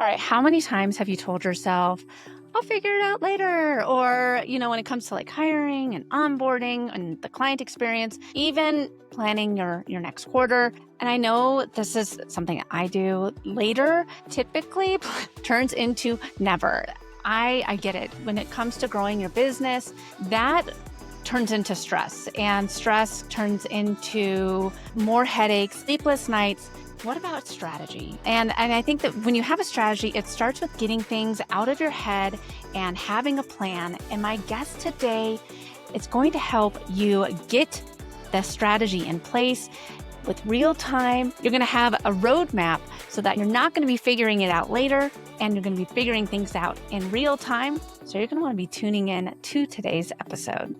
All right, how many times have you told yourself, I'll figure it out later? Or, when it comes to like hiring and onboarding and the client experience, even planning your next quarter. And I know this is something I do later, typically turns into never. I get it. When it comes to growing your business, that turns into stress, and stress turns into more headaches, sleepless nights. What about strategy? And I think that when you have a strategy, it starts with getting things out of your head and having a plan. And my guest today is going to help you get the strategy in place with real time. You're going to have a roadmap so that you're not going to be figuring it out later, and you're going to be figuring things out in real time. So you're going to want to be tuning in to today's episode.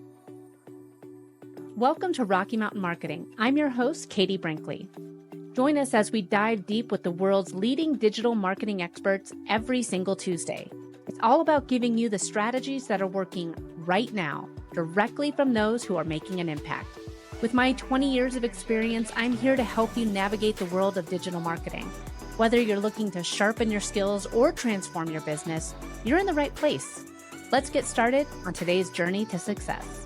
Welcome to Rocky Mountain Marketing. I'm your host, Katie Brinkley. Join us as we dive deep with the world's leading digital marketing experts every single Tuesday. It's all about giving you the strategies that are working right now, directly from those who are making an impact. With my 20 years of experience, I'm here to help you navigate the world of digital marketing. Whether you're looking to sharpen your skills or transform your business, you're in the right place. Let's get started on today's journey to success.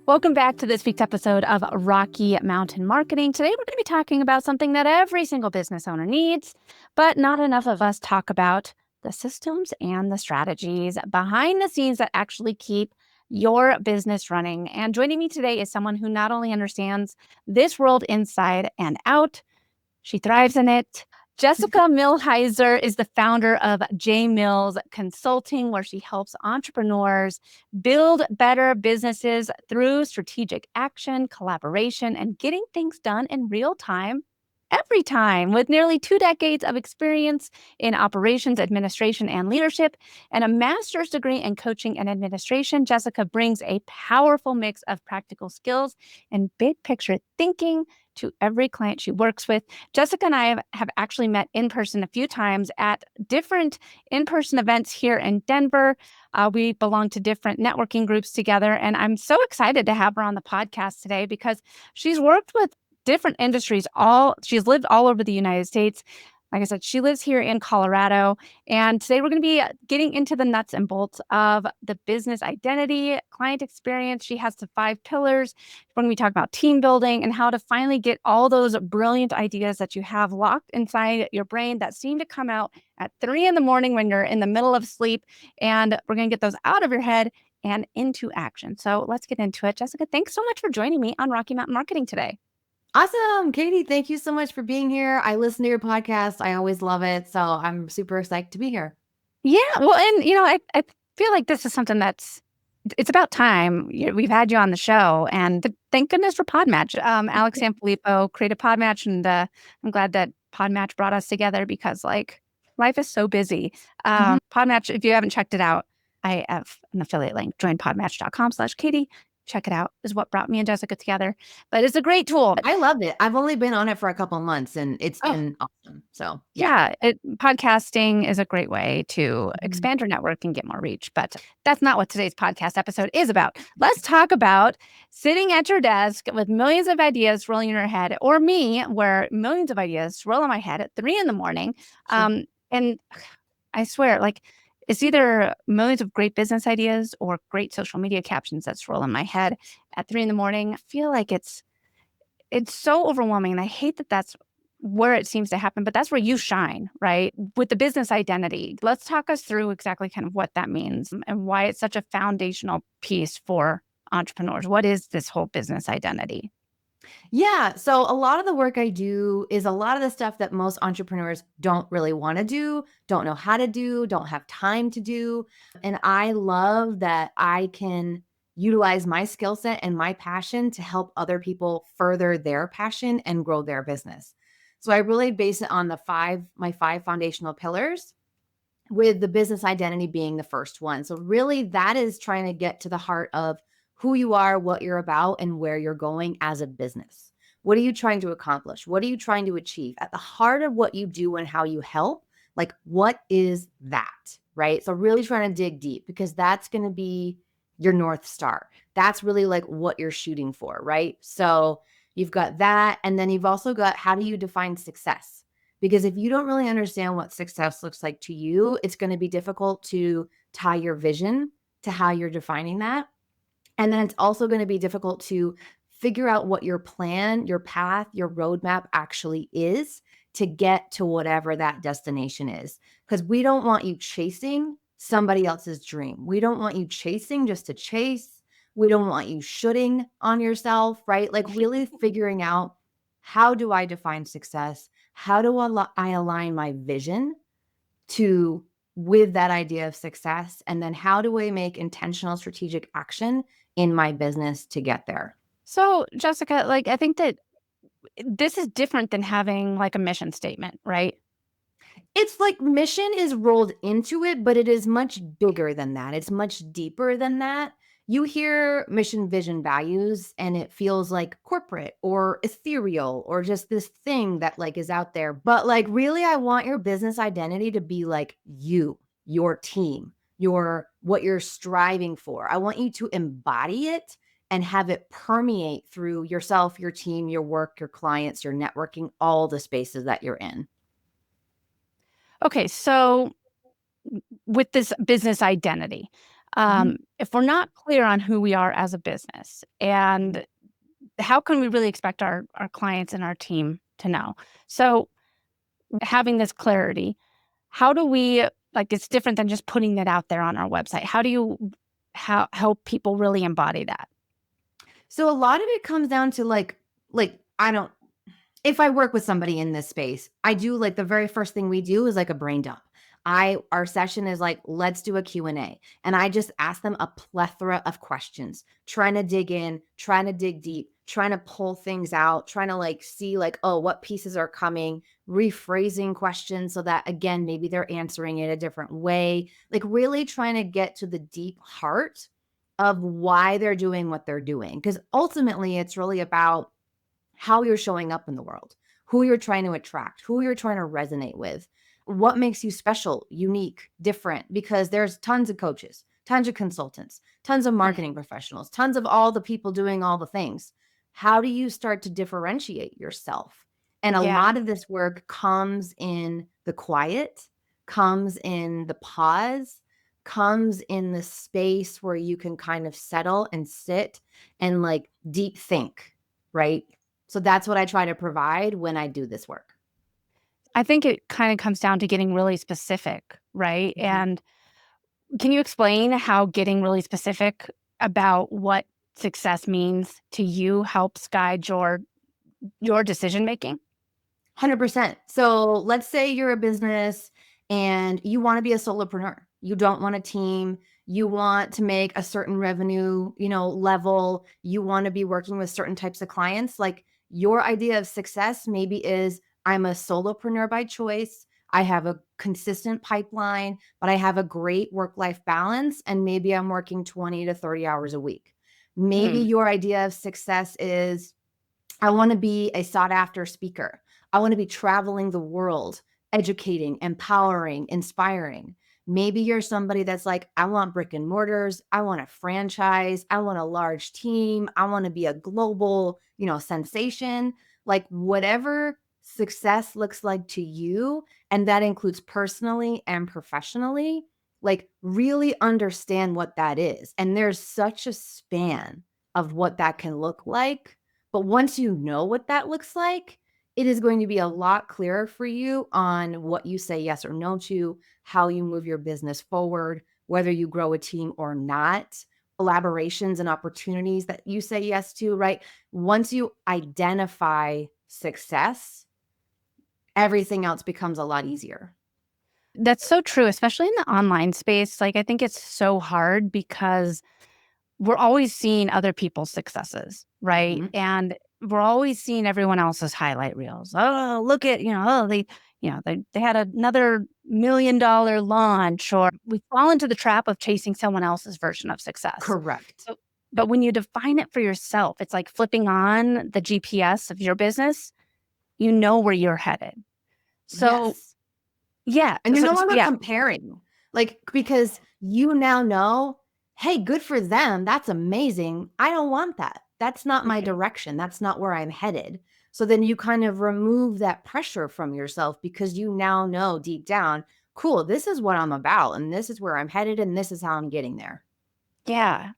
Welcome back to this week's episode of Rocky Mountain Marketing. Today, we're going to be talking about something that every single business owner needs, but not enough of us talk about: the systems and the strategies behind the scenes that actually keep your business running. And joining me today is someone who not only understands this world inside and out, she thrives in it. Jessica Millhiser is the founder of J Mills Consulting, where she helps entrepreneurs build better businesses through strategic action, collaboration, and getting things done in real time, every time. With nearly 2 decades of experience in operations, administration, and leadership, and a master's degree in coaching and administration, Jessica brings a powerful mix of practical skills and big picture thinking to every client she works with. Jessica and I have actually met in person a few times at different in-person events here in Denver. We belong to different networking groups together, and I'm so excited to have her on the podcast today because she's worked with different industries. She's lived all over the United States. Like I said, she lives here in Colorado. And today we're going to be getting into the nuts and bolts of the business identity, client experience. She has the 5 pillars. We're going to be talking about team building and how to finally get all those brilliant ideas that you have locked inside your brain that seem to come out at 3 a.m. when you're in the middle of sleep. And we're going to get those out of your head and into action. So let's get into it. Jessica, thanks so much for joining me on Rocky Mountain Marketing today. Awesome. Katie, thank you so much for being here. I listen to your podcast. I always love it. So I'm super excited to be here. Yeah. Well, and, I feel like this is something it's about time. We've had you on the show, and thank goodness for Podmatch. Alex Sanfilippo created Podmatch, and I'm glad that Podmatch brought us together because, life is so busy. Podmatch, if you haven't checked it out, I have an affiliate link. Join podmatch.com/Katie. Check it out, is what brought me and Jessica together. But it's a great tool. I love it. I've only been on it for a couple of months, and it's been awesome. So yeah, podcasting is a great way to expand your network and get more reach. But that's not what today's podcast episode is about. Let's talk about sitting at your desk with millions of ideas rolling in your head, or me, where millions of ideas roll in my head at 3 a.m. And I swear, it's either millions of great business ideas or great social media captions that's roll in my head at 3 a.m. I feel like it's so overwhelming. And I hate that that's where it seems to happen, but that's where you shine, right? With the business identity. Let's talk us through exactly kind of what that means and why it's such a foundational piece for entrepreneurs. What is this whole business identity? Yeah. So a lot of the work I do is a lot of the stuff that most entrepreneurs don't really want to do, don't know how to do, don't have time to do. And I love that I can utilize my skill set and my passion to help other people further their passion and grow their business. So I really base it on my 5 foundational pillars, with the business identity being the first one. So really that is trying to get to the heart of who you are, what you're about, and where you're going as a business. What are you trying to accomplish? What are you trying to achieve? At the heart of what you do and how you help, what is that, right? So really trying to dig deep, because that's going to be your North Star. That's really what you're shooting for, right? So you've got that. And then you've also got, how do you define success? Because if you don't really understand what success looks like to you, it's going to be difficult to tie your vision to how you're defining that. And then it's also going to be difficult to figure out what your plan, your path, your roadmap actually is to get to whatever that destination is. Because we don't want you chasing somebody else's dream. We don't want you chasing just to chase. We don't want you shooting on yourself, right? Like really figuring out, how do I define success? How do I align my vision to with that idea of success? And then how do I make intentional strategic action in my business to get there? So, Jessica, like, I think that this is different than having like a mission statement, right? It's like mission is rolled into it, but it is much bigger than that. It's much deeper than that. You hear mission, vision, values, and it feels like corporate or ethereal or just this thing that like is out there. But like, really, I want your business identity to be like you, your team, your what you're striving for. I want you to embody it and have it permeate through yourself, your team, your work, your clients, your networking, all the spaces that you're in. Okay, so with this business identity, Mhm. if we're not clear on who we are as a business, and how can we really expect our clients and our team to know? So, having this clarity, how do we like it's different than just putting it out there on our website. How do you help people really embody that? So a lot of it comes down to like I don't if I work with somebody in this space, I do like the very first thing we do is like a brain dump. Our session is like, let's do a Q&A. And I just ask them a plethora of questions, trying to dig in, trying to dig deep, trying to pull things out, trying to like see like, oh, what pieces are coming, rephrasing questions so that again, maybe they're answering it a different way, like really trying to get to the deep heart of why they're doing what they're doing. Because ultimately, it's really about how you're showing up in the world, who you're trying to attract, who you're trying to resonate with, what makes you special, unique, different, because there's tons of coaches, tons of consultants, tons of Mm, marketing professionals, tons of all the people doing all the things. How do you start to differentiate yourself? And a yeah. lot of this work comes in the quiet, comes in the pause, comes in the space where you can kind of settle and sit and like deep think, right? So that's what I try to provide when I do this work. I think it kind of comes down to getting really specific, right? Mhm. And can you explain how getting really specific about what success means to you helps guide your decision making? 100%. So let's say you're a business and you want to be a solopreneur. You don't want a team. You want to make a certain revenue, level. You want to be working with certain types of clients. Like your idea of success maybe is, I'm a solopreneur by choice. I have a consistent pipeline, but I have a great work-life balance and maybe I'm working 20 to 30 hours a week. Maybe Mm, your idea of success is, I want to be a sought after speaker. I want to be traveling the world, educating, empowering, inspiring. Maybe you're somebody that's like, I want brick and mortars. I want a franchise. I want a large team. I want to be a global, sensation. Like whatever success looks like to you, and that includes personally and professionally, like really understand what that is. And there's such a span of what that can look like, but once you know what that looks like, it is going to be a lot clearer for you on what you say yes or no to, how you move your business forward, whether you grow a team or not, collaborations and opportunities that you say yes to, right? Once you identify success, everything else becomes a lot easier. that's so true, especially in the online space. Like, I think it's so hard because we're always seeing other people's successes, right? Mhm. And we're always seeing everyone else's highlight reels. Oh, look at, oh, they had another $1 million launch, or we fall into the trap of chasing someone else's version of success. Correct. So, but when you define it for yourself, it's like flipping on the GPS of your business, you know where you're headed. So, Yes. yeah. And you're So, no longer yeah. comparing, like, because you now know, hey, good for them. That's amazing. I don't want that. That's not my Mhm. direction. That's not where I'm headed. So then you kind of remove that pressure from yourself because you now know deep down, cool, this is what I'm about and this is where I'm headed and this is how I'm getting there. Yeah.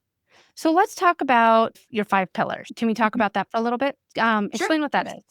So let's talk about your 5 pillars. Can we talk Mhm. about that for a little bit? Sure. Explain what that is.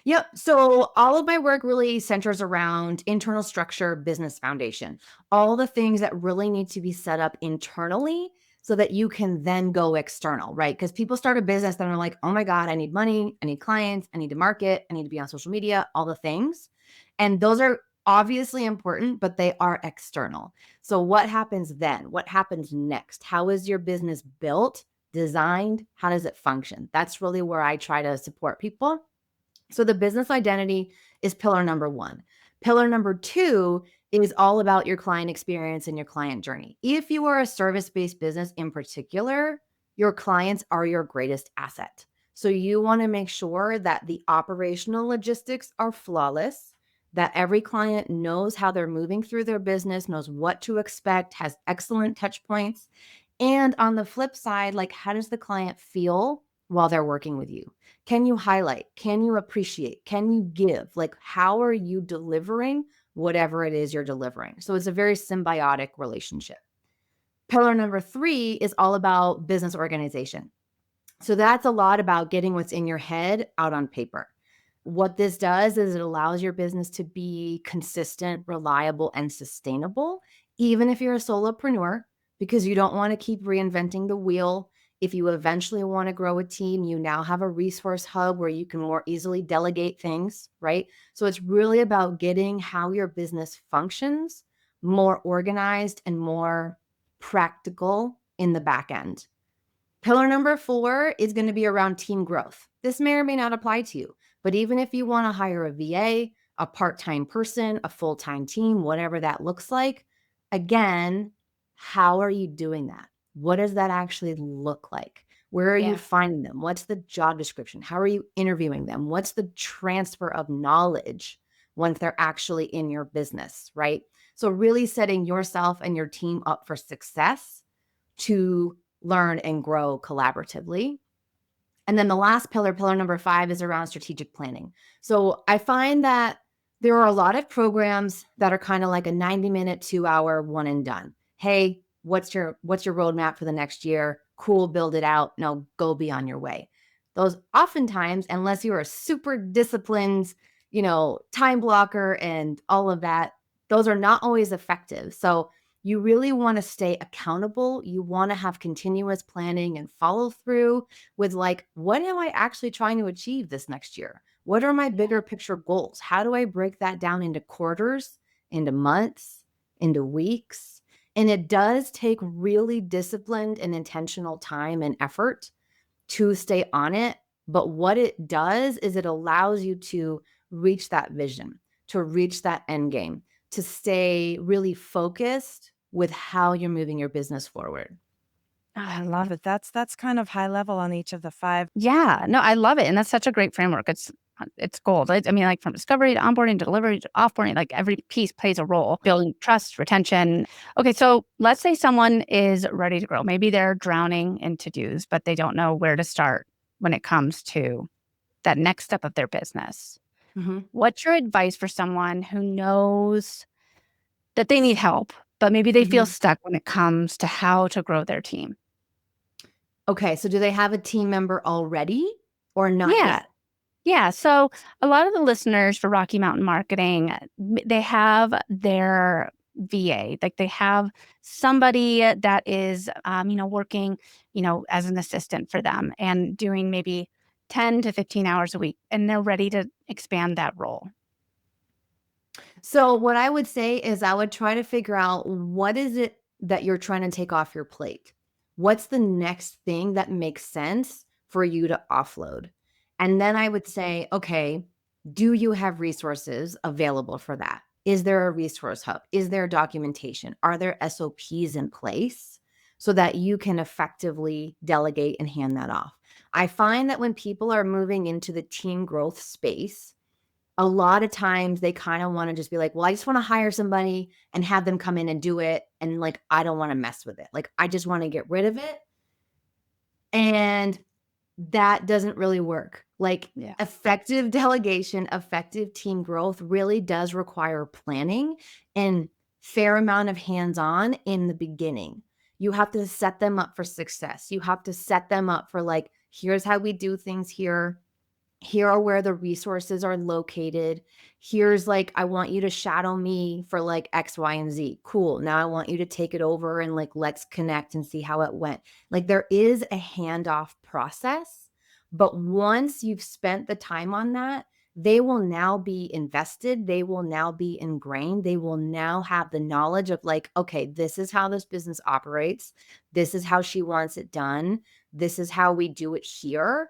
Yep. So all of my work really centers around internal structure, business foundation, all the things that really need to be set up internally so that you can then go external, right? Because people start a business and are like, oh my God, I need money, I need clients, I need to market, I need to be on social media, all the things. And those are obviously important, but they are external. So what happens then? What happens next? How is your business built, designed? How does it function? That's really where I try to support people. So the business identity is pillar number one. Pillar number two is all about your client experience and your client journey. If you are a service based business in particular, your clients are your greatest asset. So you want to make sure that the operational logistics are flawless, that every client knows how they're moving through their business, knows what to expect, has excellent touch points. And on the flip side, like how does the client feel while they're working with you? Can you highlight? Can you appreciate? Can you give? Like, how are you delivering whatever it is you're delivering? So it's a very symbiotic relationship. Pillar number three is all about business organization. So that's a lot about getting what's in your head out on paper. What this does is it allows your business to be consistent, reliable, and sustainable, even if you're a solopreneur, because you don't want to keep reinventing the wheel. If you eventually want to grow a team, you now have a resource hub where you can more easily delegate things, right? So it's really about getting how your business functions more organized and more practical in the back end. Pillar number four is going to be around team growth. This may or may not apply to you, but even if you want to hire a VA, a part-time person, a full-time team, whatever that looks like, again, how are you doing that? What does that actually look like? Where are you Yeah. finding them? What's the job description? How are you interviewing them? What's the transfer of knowledge once they're actually in your business, right? So really setting yourself and your team up for success to learn and grow collaboratively. And then the last pillar, pillar number five, is around strategic planning. So I find that there are a lot of programs that are kind of like a 90-minute, 2-hour, one and done. Hey, what's your roadmap for the next year? Cool, build it out. No, go be on your way. Those oftentimes, unless you're a super disciplined, time blocker and all of that, those are not always effective. So you really want to stay accountable. You want to have continuous planning and follow through with like, what am I actually trying to achieve this next year? What are my Yeah. bigger picture goals? How do I break that down into quarters, into months, into weeks? And it does take really disciplined and intentional time and effort to stay on it. But what it does is it allows you to reach that vision, to reach that end game, to stay really focused with how you're moving your business forward. Oh, I love it. That's kind of high level on each of the 5. Yeah. No, I love it, and that's such a great framework. It's gold. I mean, like, from discovery to onboarding to delivery to offboarding, like, every piece plays a role, building trust, retention. Okay, so let's say someone is ready to grow. Maybe they're drowning in to-dos, but they don't know where to start when it comes to that next step of their business. Mhm. What's your advice for someone who knows that they need help, but maybe they feel Mhm. stuck when it comes to how to grow their team? Okay, so do they have a team member already or not Yeah. yet? Yeah. So a lot of the listeners for Rocky Mountain Marketing, they have their VA, like they have somebody that is, working, as an assistant for them and doing maybe 10 to 15 hours a week, and they're ready to expand that role. So what I would say is I would try to figure out what is it that you're trying to take off your plate? What's the next thing that makes sense for you to offload? And then I would say, okay, do you have resources available for that? Is there a resource hub? Is there documentation? Are there SOPs in place so that you can effectively delegate and hand that off? I find that when people are moving into the team growth space, a lot of times they kind of want to just be like, well, I just want to hire somebody and have them come in and do it. And like, I don't want to mess with it. Like, I just want to get rid of it. And that doesn't really work. Like Yeah. effective delegation, effective team growth really does require planning and fair amount of hands-on in the beginning. You have to set them up for success. You have to set them up for like, here's how we do things here. Here are where the resources are located. Here's like, I want you to shadow me for like X, Y, and Z. Cool. Now I want you to take it over and like, let's connect and see how it went. Like there is a handoff process, but once you've spent the time on that, they will now be invested. They will now be ingrained. They will now have the knowledge of like, okay, this is how this business operates. This is how she wants it done. This is how we do it here.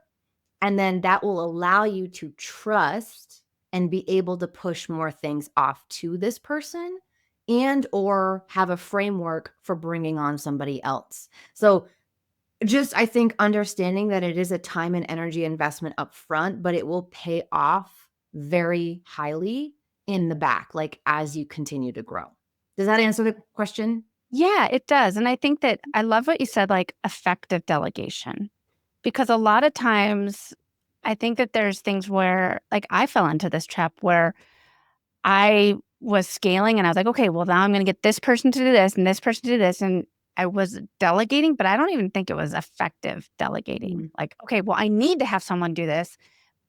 And then that will allow you to trust and be able to push more things off to this person and or have a framework for bringing on somebody else. So just I think understanding that it is a time and energy investment up front, but it will pay off very highly in the back, like as you continue to grow. Does that answer the question? Yeah, it does. And I think that I love what you said, like effective delegation, because a lot of times I think that there's things where, like, I fell into this trap where I was scaling and I was like, okay, well, now I'm going to get this person to do this and this person to do this. And I was delegating, but I don't even think it was effective delegating. Mm. Like, okay, well, I need to have someone do this,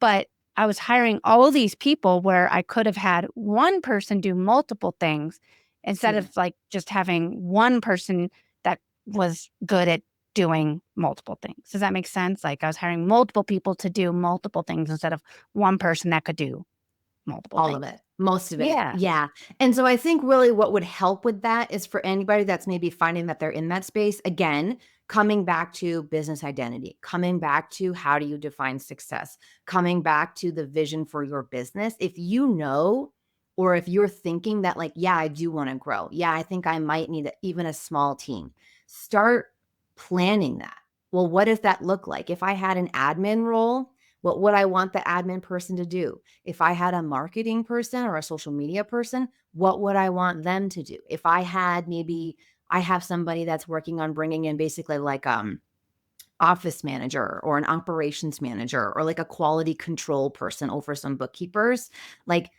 but I was hiring all these people where I could have had one person do multiple things instead Yeah. of like just having one person that was good at doing multiple things. Does that make sense? Like I was hiring multiple people to do multiple things instead of one person that could do multiple All things. of it, most of it. Yeah. Yeah. And so I think really what would help with that is for anybody that's maybe finding that they're in that space, again, coming back to business identity, coming back to how do you define success, coming back to the vision for your business. If you know, or if you're thinking that like, yeah, I do want to grow. Yeah, I think I might need even a small team. Start planning that. Well, what does that look like? If I had an admin role, what would I want the admin person to do? If I had a marketing person or a social media person, what would I want them to do? If I had maybe I have somebody that's working on bringing in basically like office manager or an operations manager or like a quality control person over some bookkeepers, like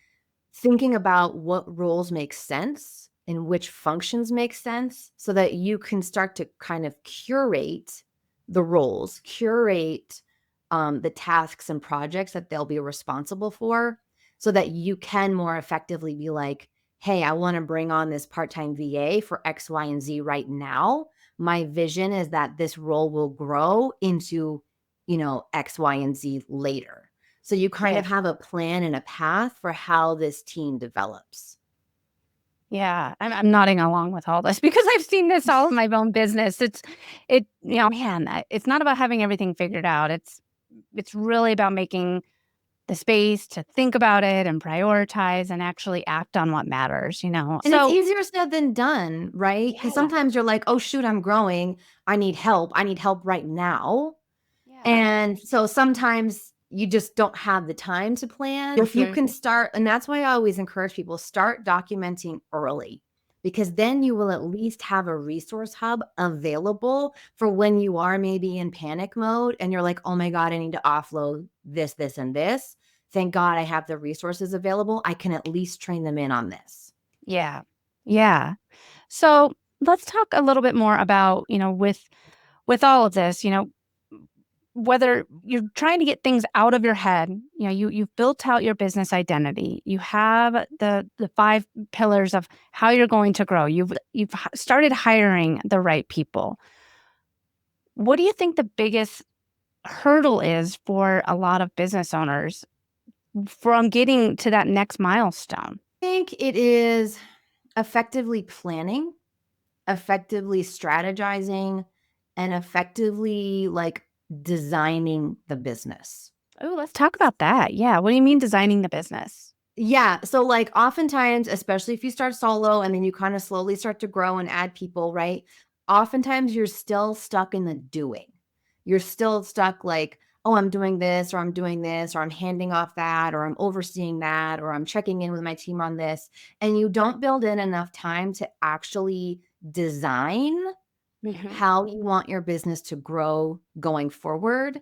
thinking about what roles make sense and which functions make sense so that you can start to kind of curate the roles, curate the tasks and projects that they'll be responsible for so that you can more effectively be like, hey, I want to bring on this part-time VA for X, Y, and Z right now. My vision is that this role will grow into, X, Y, and Z later. So you kind Yeah. of have a plan and a path for how this team develops. Yeah, I'm nodding along with all this because I've seen this all in my own business. Man, it's not about having everything figured out. It's really about making the space to think about it and prioritize and actually act on what matters, you know? And it's So, easier said than done, right? Because yeah, sometimes you're like, oh, shoot, I'm growing. I need help. I need help right now. yeah. And so sometimes you just don't have the time to plan. If you can start, and that's why I always encourage people start documenting early because then you will at least have a resource hub available for when you are maybe in panic mode and you're like, oh my God, I need to offload this, this, and this. Thank God I have the resources available. I can at least train them in on this. Yeah. Yeah. So, let's talk a little bit more about, with all of this, whether you're trying to get things out of your head, you've built out your business identity. You have the 5 pillars of how you're going to grow. You've started hiring the right people. What do you think the biggest hurdle is for a lot of business owners from getting to that next milestone? I think it is effectively planning, effectively strategizing, and effectively like designing the business. Oh, let's talk about that. Yeah. What do you mean designing the business? Yeah. So, like, oftentimes, especially if you start solo and then you kind of slowly start to grow and add people, right? Oftentimes, you're still stuck in the doing. You're still stuck, like, oh, I'm doing this, or I'm doing this, or I'm handing off that, or I'm overseeing that, or I'm checking in with my team on this. And you don't build in enough time to actually design Mhm. how you want your business to grow going forward.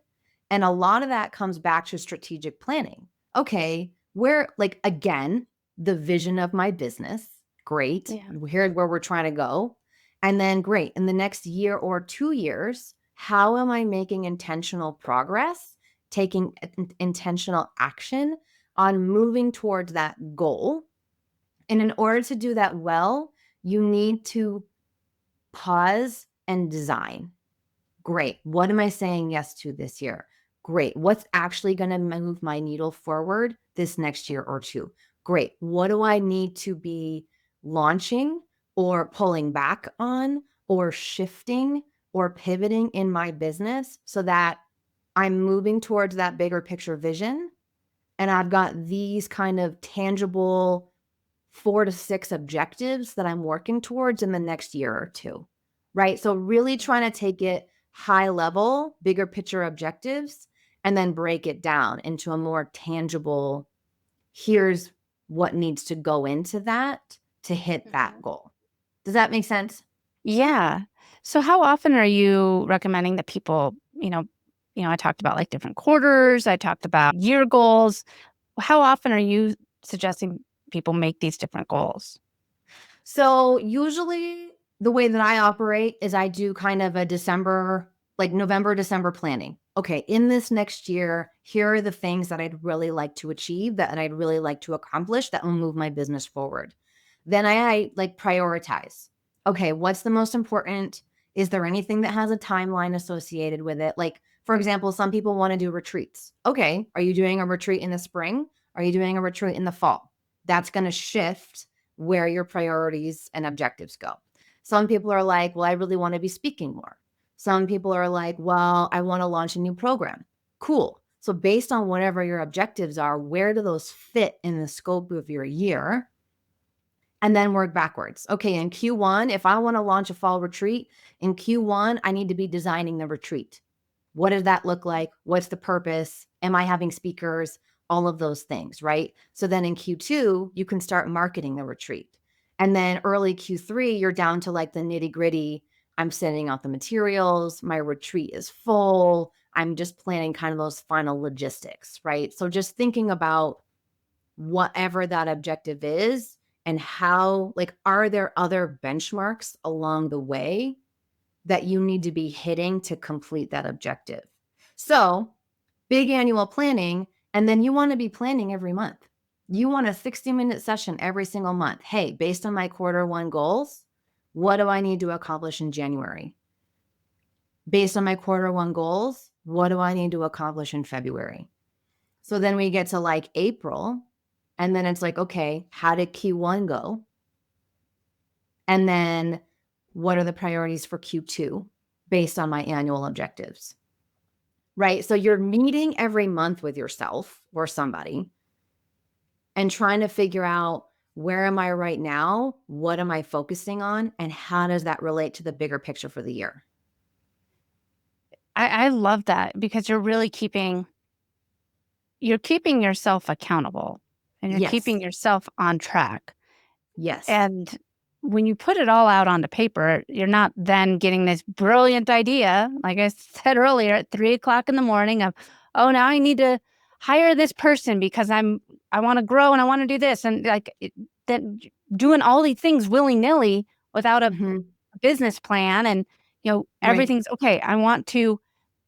And a lot of that comes back to strategic planning. Okay, where, like, again, the vision of my business, great. Yeah. Here's where we're trying to go. And then, great, in the next year or 2 years, how am I making intentional progress, taking intentional action on moving towards that goal? And in order to do that well, you need to pause and design. Great. What am I saying yes to this year? Great. What's actually going to move my needle forward this next year or two? Great. What do I need to be launching or pulling back on or shifting or pivoting in my business so that I'm moving towards that bigger picture vision? And I've got these kind of tangible 4 to 6 objectives that I'm working towards in the next year or two, right? So really trying to take it high level, bigger picture objectives, and then break it down into a more tangible, here's what needs to go into that to hit that goal. Does that make sense? Yeah. So how often are you recommending that people, I talked about like different quarters, I talked about year goals. How often are you suggesting people make these different goals? So usually the way that I operate is I do kind of a December, like November, December planning. Okay, in this next year, here are the things that I'd really like to achieve, that I'd really like to accomplish that will move my business forward. Then I like prioritize. Okay, what's the most important? Is there anything that has a timeline associated with it? Like, for example, some people want to do retreats. Okay, are you doing a retreat in the spring? Are you doing a retreat in the fall? That's going to shift where your priorities and objectives go. Some people are like, well, I really want to be speaking more. Some people are like, well, I want to launch a new program. Cool. So based on whatever your objectives are, where do those fit in the scope of your year? And then work backwards. Okay, in Q1, if I want to launch a fall retreat, in Q1, I need to be designing the retreat. What does that look like? What's the purpose? Am I having speakers? All of those things, right? So then in Q2, you can start marketing the retreat. And then early Q3, you're down to like the nitty gritty. I'm sending out the materials. My retreat is full. I'm just planning kind of those final logistics, right? So just thinking about whatever that objective is and how, like, are there other benchmarks along the way that you need to be hitting to complete that objective? So big annual planning, and then you want to be planning every month. You want a 60-minute session every single month. Hey, based on my quarter 1 goals, what do I need to accomplish in January? Based on my quarter 1 goals, what do I need to accomplish in February? So then we get to like April, and then it's like, okay, how did Q1 go? And then what are the priorities for Q2 based on my annual objectives? Right? So you're meeting every month with yourself or somebody and trying to figure out, where am I right now? What am I focusing on? And how does that relate to the bigger picture for the year? I love that because you're keeping yourself accountable and you're Yes. keeping yourself on track. Yes. And when you put it all out onto paper, you're not then getting this brilliant idea, like I said earlier, at 3 o'clock in the morning of, oh, now I need to hire this person because I want to grow and I want to do this. And like then doing all these things willy nilly without a Hmm. business plan. And, Right. everything's okay. I want to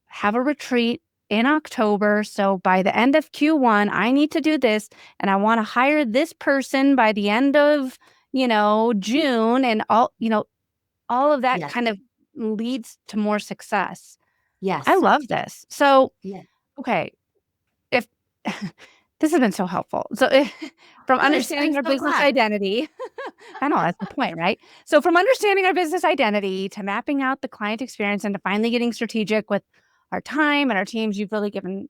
have a retreat in October. So by the end of Q1, I need to do this and I want to hire this person by the end of, June and all of that Yes. kind of leads to more success. I Yes. love this. So, Yeah. okay, if this has been so helpful. So, from Good. I'm understanding our so business glad. identity, I know that's the point, right? So, from understanding our business identity to mapping out the client experience and to finally getting strategic with our time and our teams, you've given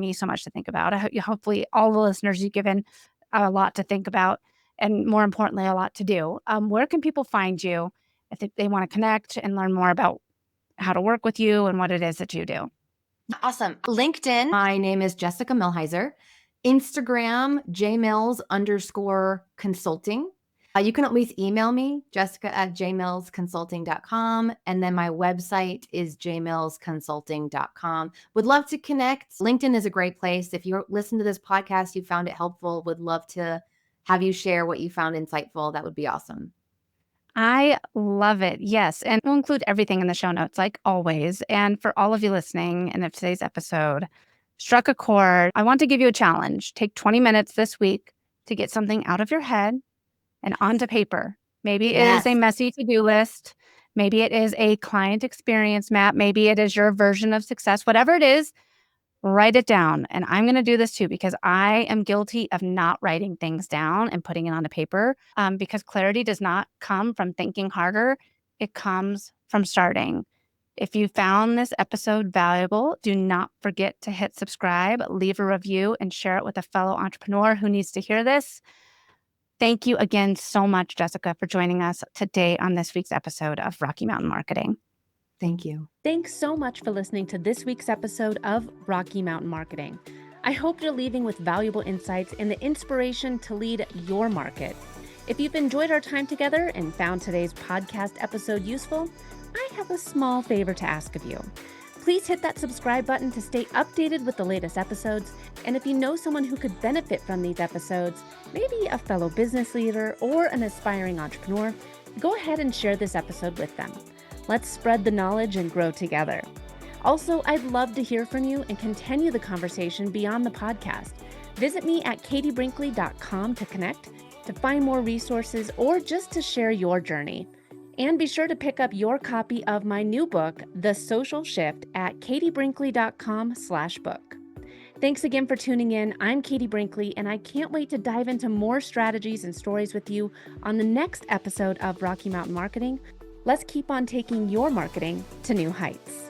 me so much to think about. Hopefully, all the listeners, you've given a lot to think about and more importantly, a lot to do. Where can people find you if they want to connect and learn more about how to work with you and what it is that you do? Awesome. LinkedIn, my name is Jessica Millhiser. Instagram, jmills_consulting. You can always email me, jessica@jmillsconsulting.com. And then my website is jmillsconsulting.com. Would love to connect. LinkedIn is a great place. If you listen to this podcast, you found it helpful, would love to have you share what you found insightful. That would be awesome. I love it. Yes. And we'll include everything in the show notes, like always. And for all of you listening, and if today's episode struck a chord, I want to give you a challenge. Take 20 minutes this week to get something out of your head and onto paper. Maybe it is a messy to-do list. Maybe it is a client experience map. Maybe it is your version of success. Whatever it is, write it down. And I'm going to do this too, because I am guilty of not writing things down and putting it onto paper, because clarity does not come from thinking harder. It comes from starting. If you found this episode valuable, do not forget to hit subscribe, leave a review, and share it with a fellow entrepreneur who needs to hear this. Thank you again so much, Jessica, for joining us today on this week's episode of Rocky Mountain Marketing. Thank you. Thanks so much for listening to this week's episode of Rocky Mountain Marketing. I hope you're leaving with valuable insights and the inspiration to lead your market. If you've enjoyed our time together and found today's podcast episode useful, I have a small favor to ask of you. Please hit that subscribe button to stay updated with the latest episodes. And if you know someone who could benefit from these episodes, maybe a fellow business leader or an aspiring entrepreneur, go ahead and share this episode with them. Let's spread the knowledge and grow together. Also, I'd love to hear from you and continue the conversation beyond the podcast. Visit me at katiebrinkley.com to connect, to find more resources, or just to share your journey. And be sure to pick up your copy of my new book, The Social Shift, at katiebrinkley.com/book. Thanks again for tuning in. I'm Katie Brinkley, and I can't wait to dive into more strategies and stories with you on the next episode of Rocky Mountain Marketing. Let's keep on taking your marketing to new heights.